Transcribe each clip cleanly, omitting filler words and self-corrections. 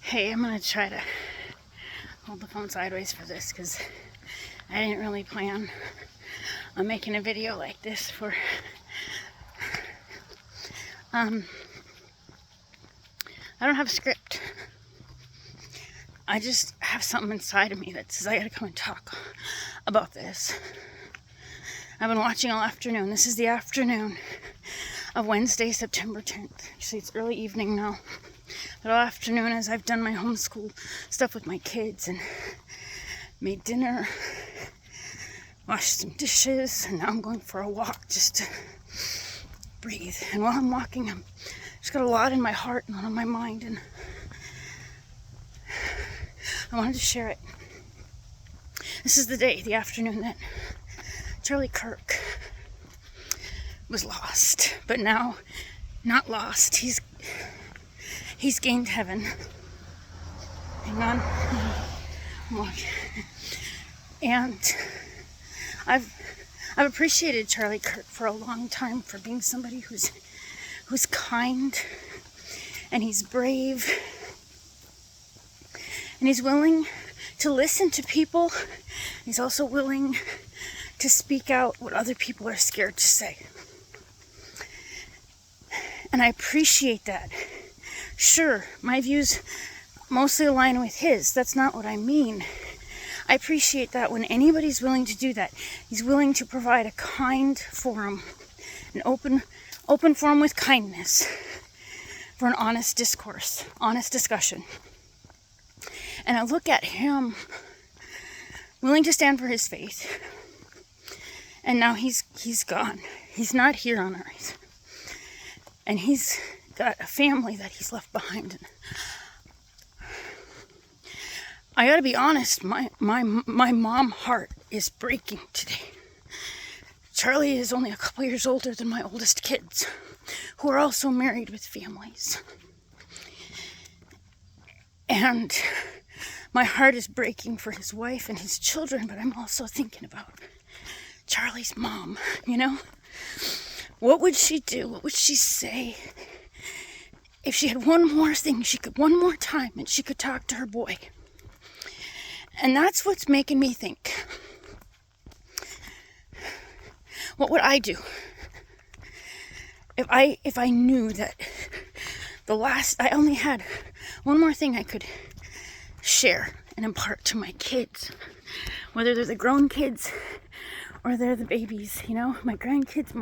Hey, I'm gonna try to hold the phone sideways for this because I didn't really plan on making a video like this for I don't have a script. I just have something inside of me that says I gotta come and talk about this. I've been watching all afternoon. This is the afternoon of Wednesday, September 10th. Actually, it's early evening now. But all afternoon, as I've done my homeschool stuff with my kids and made dinner, washed some dishes, and now I'm going for a walk just to breathe. And while I'm walking, I've just got a lot in my heart and on my mind, and I wanted to share it. This is the day, the afternoon that Charlie Kirk was lost, but now not lost. He's gained heaven. Hang on. I'm walking. And I've appreciated Charlie Kirk for a long time for being somebody who's kind, and he's brave, and he's willing to listen to people. He's also willing to speak out what other people are scared to say. And I appreciate that. Sure, my views mostly align with his. That's not what I mean. I appreciate that when anybody's willing to do that. He's willing to provide a kind forum, an open forum with kindness for an honest discourse, honest discussion. And I look at him willing to stand for his faith. And now he's gone. He's not here on earth. And he's got a family that he's left behind. I gotta be honest, my mom heart is breaking today. Charlie is only a couple years older than my oldest kids, who are also married with families. And my heart is breaking for his wife and his children, but I'm also thinking about Charlie's mom, you know? What would she do? What would she say if she had one more thing, one more time, and she could talk to her boy? And that's what's making me think. What would I do if I knew that I only had one more thing I could share and impart to my kids, whether they're the grown kids or they're the babies, you know, my grandkids,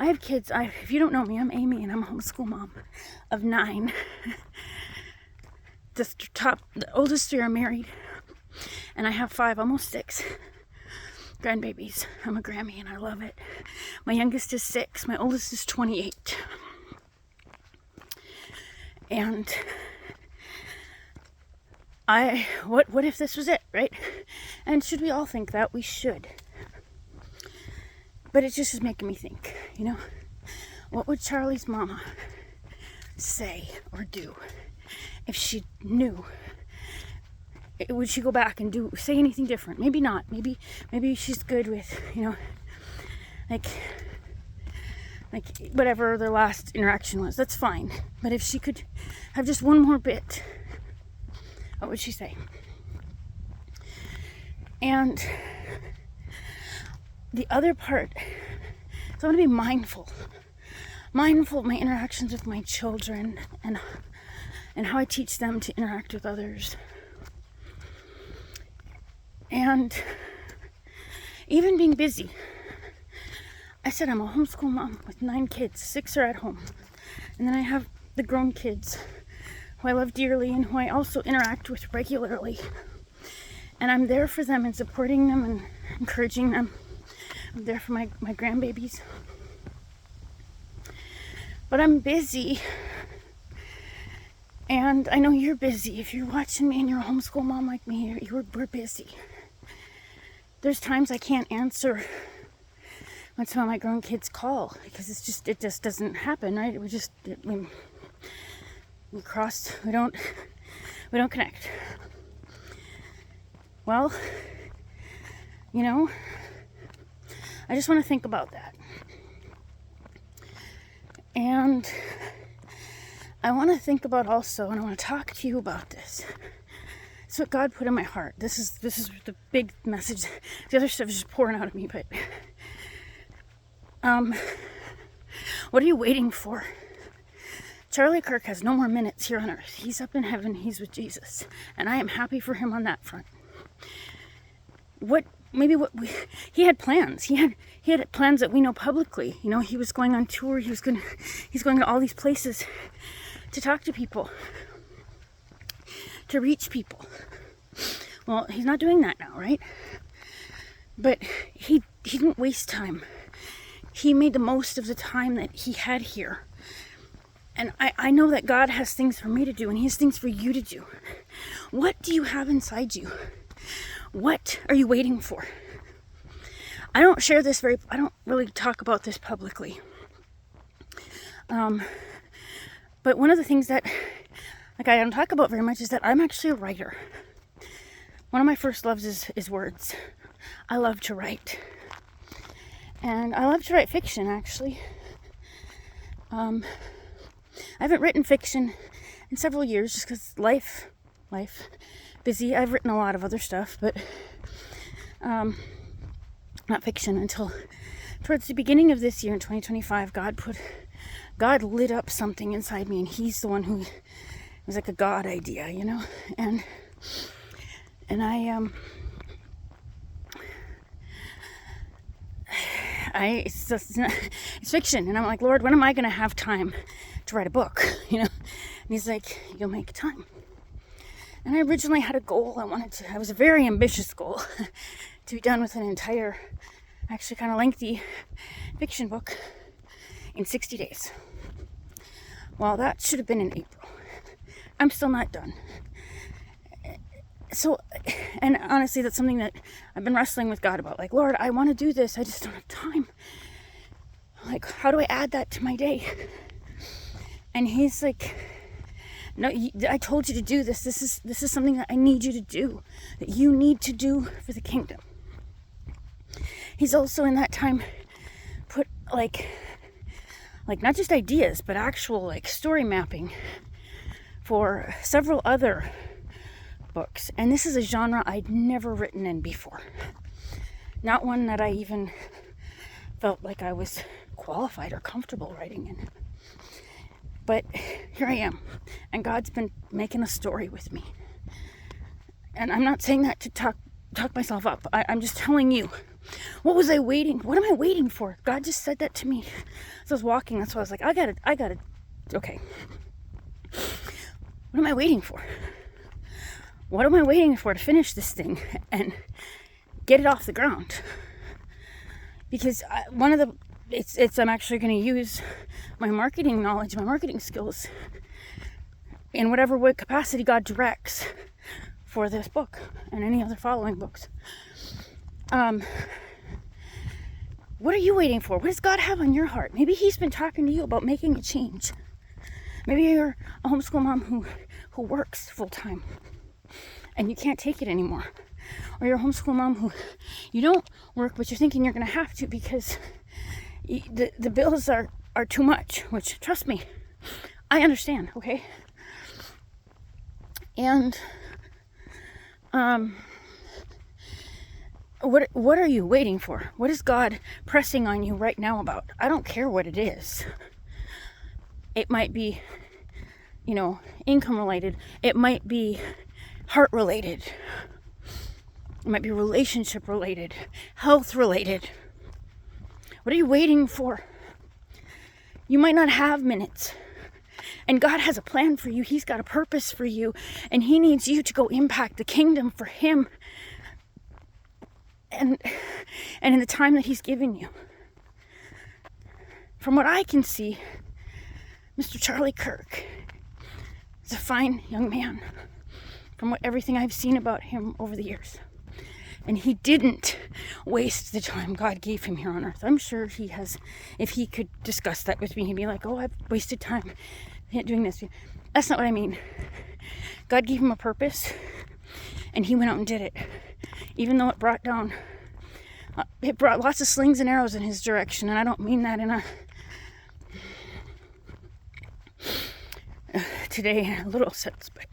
I have kids. If you don't know me, I'm Amy, and I'm a homeschool mom of 9. The oldest 3 are married, and I have 5, almost 6 grandbabies. I'm a Grammy, and I love it. My youngest is 6. My oldest is 28. And what if this was it, right? And should we all think that? We should. But it just is making me think, you know, what would Charlie's mama say or do if she knew? Would she go back and say anything different? Maybe not. Maybe she's good with, you know, like whatever their last interaction was. That's fine. But if she could have just one more bit, what would she say? And the other part, so I want to be mindful of my interactions with my children and how I teach them to interact with others. And even being busy. I said I'm a homeschool mom with 9 kids. 6 are at home. And then I have the grown kids who I love dearly and who I also interact with regularly. And I'm there for them and supporting them and encouraging them. I'm there for my grandbabies. But I'm busy. And I know you're busy. If you're watching me and you're a homeschool mom like me, we're busy. There's times I can't answer when some of my grown kids call because it just doesn't happen, right? We don't connect. Well, you know, I just want to think about that. And I want to think about also, and I want to talk to you about this. It's what God put in my heart. This is the big message. The other stuff is just pouring out of me, but what are you waiting for? Charlie Kirk has no more minutes here on earth. He's up in heaven. He's with Jesus, and I am happy for him on that front. He had plans. He had plans that we know publicly. You know, he was going on tour. He's going to all these places to talk to people, to reach people. Well, he's not doing that now, right? But he didn't waste time. He made the most of the time that he had here. And I know that God has things for me to do, and he has things for you to do. What do you have inside you? What are you waiting for? I don't really talk about this publicly. But one of the things that I don't talk about very much is that I'm actually a writer. One of my first loves is words. I love to write. And I love to write fiction, actually. I haven't written fiction in several years just because life, busy. I've written a lot of other stuff, but not fiction until towards the beginning of this year in 2025. God lit up something inside me, and he's the one who, it was like a God idea, you know, and it's fiction, and I'm like, Lord, when am I going to have time to write a book, you know? And he's like, you'll make time. And I originally had a goal. I was a very ambitious goal to be done with an entire, actually kind of lengthy fiction book in 60 days. Well, that should have been in April. I'm still not done. So, and honestly, that's something that I've been wrestling with God about. Like, Lord, I want to do this. I just don't have time. Like, how do I add that to my day? And he's like, no, I told you to do this. This is something that I need you to do. That you need to do for the kingdom. He's also in that time put like not just ideas, but actual like story mapping for several other books. And this is a genre I'd never written in before. Not one that I even felt like I was qualified or comfortable writing in. But here I am, and God's been making a story with me. And I'm not saying that to talk myself up. I'm just telling you, what am I waiting for? God just said that to me as I was walking. That's why I was like, I gotta, okay. What am I waiting for? What am I waiting for to finish this thing and get it off the ground? Because I'm actually going to use my marketing knowledge, my marketing skills in whatever way capacity God directs for this book and any other following books. What are you waiting for? What does God have on your heart? Maybe he's been talking to you about making a change. Maybe you're a homeschool mom who works full time and you can't take it anymore. Or you're a homeschool mom who you don't work, but you're thinking you're going to have to because the bills are too much, which, trust me, I understand, okay? And what are you waiting for? What is God pressing on you right now about? I don't care what it is. It might be, income related. It might be heart related. It might be relationship related, health related. What are you waiting for? You might not have minutes. And God has a plan for you. He's got a purpose for you. And he needs you to go impact the kingdom for him. And in the time that he's giving you. From what I can see, Mr. Charlie Kirk is a fine young man. From everything I've seen about him over the years. And he didn't waste the time God gave him here on earth. I'm sure he has, if he could discuss that with me, he'd be like, oh, I've wasted time doing this. That's not what I mean. God gave him a purpose, and he went out and did it. Even though it brought lots of slings and arrows in his direction. And I don't mean that in today in a little sense, but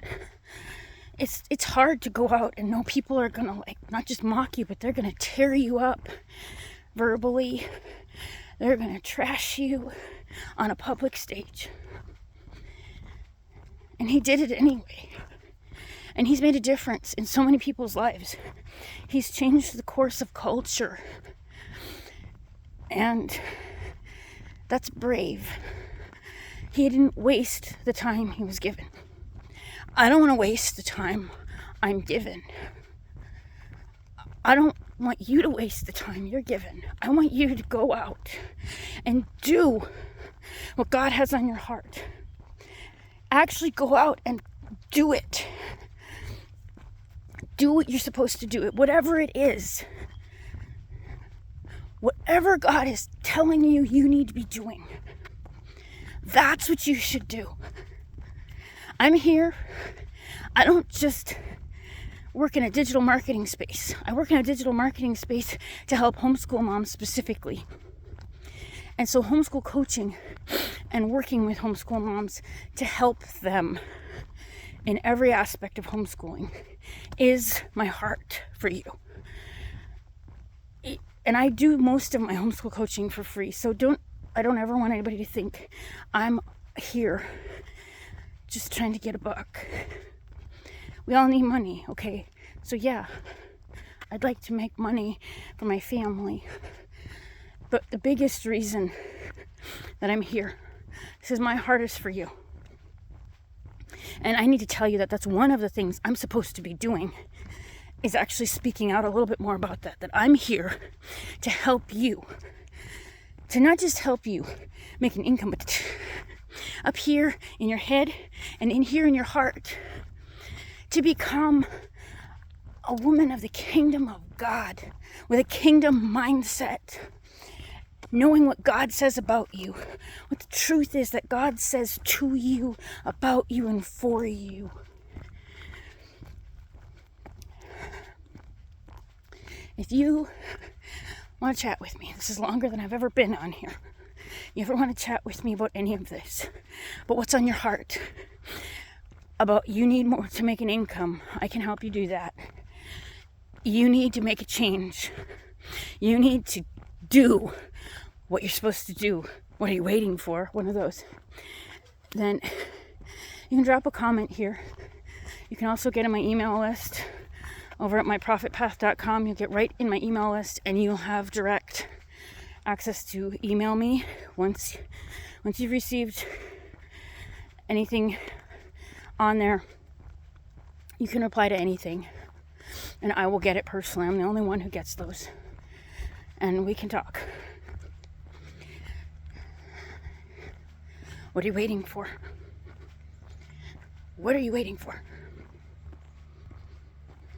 it's hard to go out and know people are gonna like not just mock you, but they're gonna tear you up verbally. They're gonna trash you on a public stage. And he did it anyway. And he's made a difference in so many people's lives. He's changed the course of culture. And that's brave. He didn't waste the time he was given. I don't want to waste the time I'm given. I don't want you to waste the time you're given. I want you to go out and do what God has on your heart. Actually go out and do it. Do what you're supposed to do, whatever it is. Whatever God is telling you you need to be doing. That's what you should do. I'm here. I don't just work in a digital marketing space. I work in a digital marketing space to help homeschool moms specifically. And so homeschool coaching and working with homeschool moms to help them in every aspect of homeschooling is my heart for you. And I do most of my homeschool coaching for free. So I don't ever want anybody to think I'm here just trying to get a buck. We all need money, okay? So yeah, I'd like to make money for my family. But the biggest reason that I'm here is my heart is for you. And I need to tell you that that's one of the things I'm supposed to be doing, is actually speaking out a little bit more about that I'm here to help you. To not just help you make an income, but up here in your head and in here in your heart, to become a woman of the kingdom of God with a kingdom mindset, knowing what God says about you, what the truth is that God says to you, about you, and for you. If you want to chat with me, this is longer than I've ever been on here. You ever want to chat with me about any of this, but what's on your heart, about you need more to make an income, I can help you do that. You need to make a change. You need to do what you're supposed to do. What are you waiting for? One of those. Then you can drop a comment here. You can also get on my email list over at myprofitpath.com. You'll get right in my email list and you'll have direct access to email me once you've received anything on there. You can reply to anything and I will get it personally. I'm the only one who gets those. And we can talk. What are you waiting for? What are you waiting for?